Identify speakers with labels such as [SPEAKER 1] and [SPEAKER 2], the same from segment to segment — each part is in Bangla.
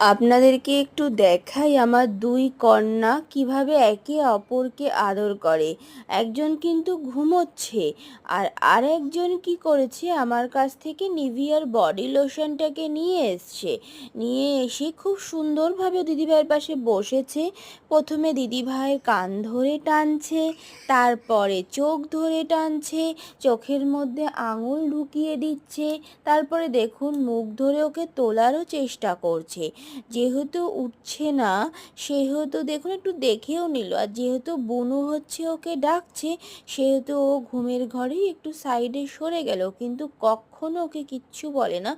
[SPEAKER 1] আপনাদেরকে একটু দেখাই আমার দুই কন্যা কিভাবে একে অপরকে আদর করে। একজন কিন্তু ঘুমোচ্ছে আর আরেকজন কি করেছে, আমার কাছ থেকে নিভিয়ার বডি লোশনটাকে নিয়ে এসছে। নিয়ে এসে খুব সুন্দরভাবে দিদিভাইয়ের পাশে বসেছে। প্রথমে দিদিভাইয়ের কান ধরে টানছে, তারপরে চোখ ধরে টানছে, চোখের মধ্যে আঙুল ঢুকিয়ে দিচ্ছে, তারপরে দেখুন মুখ ধরে ওকে তোলারও চেষ্টা করছে। যেহেতু উঠছে না, সেহেতু দেখুন একটু দেখেও নিল, আর যেহেতু বুনু হচ্ছে ওকে ডাকছে, সেহেতু ও ঘুমের ঘরেই একটু সাইডে সরে গেল, কিন্তু কখনো ওকে কিচ্ছু বলে না।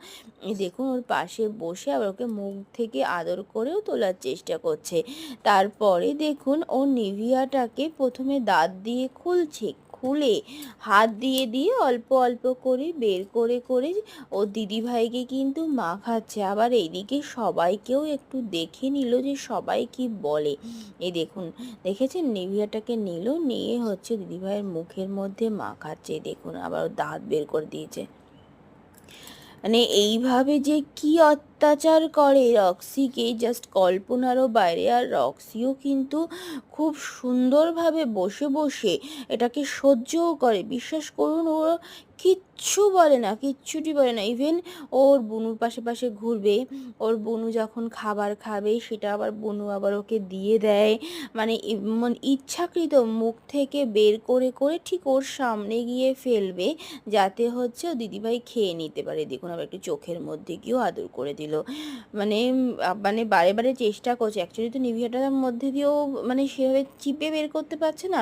[SPEAKER 1] এই দেখুন ওর পাশে বসে আবার ওকে মুখ থেকে আদর করেও তোলার চেষ্টা করছে। তারপরে দেখুন ও নিভিয়াটাকে প্রথমে দাঁত দিয়ে খুলছে, খুলে হাত দিয়ে দিয়ে অল্প অল্প করে বের করে করে ও দিদিভাইকে কিন্তু মাখাচ্ছে। আবার এইদিকে সবাইকেও একটু দেখে নিল যে সবাই কি বলে। এই দেখুন, দেখেছেন নিভিয়াটাকে নিল, নিয়ে হচ্ছে দিদিভাইয়ের মুখের মধ্যে মাখাচ্ছে। দেখুন আবার দাঁত বের করে দিয়েছে। মানে এইভাবে যে কি অত্যাচার করে রক্সিকে, জাস্ট কল্পনারও বাইরে। আর রক্সিও কিন্তু খুব সুন্দরভাবে বসে বসে এটাকে সহ্যও করে। বিশ্বাস করুন, ও কিচ্ছু বলে না, কিচ্ছুটি বলে না। ইভেন ওর বুনুর পাশে পাশে ঘুরবে, ওর বুনু যখন খাবার খাবে সেটা আবার বুনু আবার ওকে দিয়ে দেয়। মানে ইচ্ছাকৃত মুখ থেকে বের করে করে ঠিক ওর সামনে গিয়ে ফেলবে, যাতে হচ্ছে ও দিদিভাই খেয়ে নিতে পারে। দেখুন আবার একটু চোখের মধ্যে গিয়েও আদর করে দিল। মানে মানে বারে বারে চেষ্টা করছে। অ্যাকচুয়ালি তো নিভিয়াটার মধ্যে দিয়েও মানে সেভাবে চিপে বের করতে পারছে না,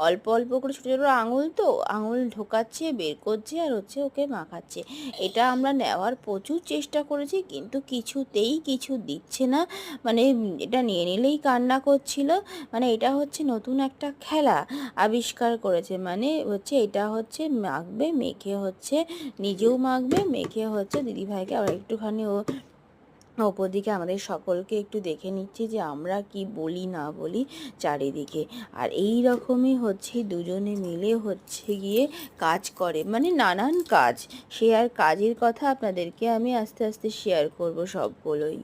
[SPEAKER 1] অল্প অল্প করে ছোটো ছোটো আঙুল, তো আঙুল ঢোকাচ্ছে, বের করছে, আর হচ্ছে ওকে মাখাচ্ছে। এটা আমরা নেওয়ার প্রচুর চেষ্টা করেছি, কিন্তু কিছুতেই কিছু দিচ্ছে না। মানে এটা নিয়ে নিলেই কান্না করছিল। মানে এটা হচ্ছে নতুন একটা খেলা আবিষ্কার করেছে। মানে হচ্ছে এটা হচ্ছে মাখবে, মেখে হচ্ছে নিজেও মাখবে, মেখে হচ্ছে দিদিভাইকে আবার একটুখানি ও ওপর দিকে আমাদের সকলকে একটু দেখে নিচ্ছি যে আমরা কি বলি না বলি চারিদিকে। আর এই রকমই হচ্ছে দুজনে মিলে হচ্ছে গিয়ে কাজ করে, মানে নানান কাজ। সে আর কাজের কথা আপনাদেরকে আমি আস্তে আস্তে শেয়ার করব সবগুলোই।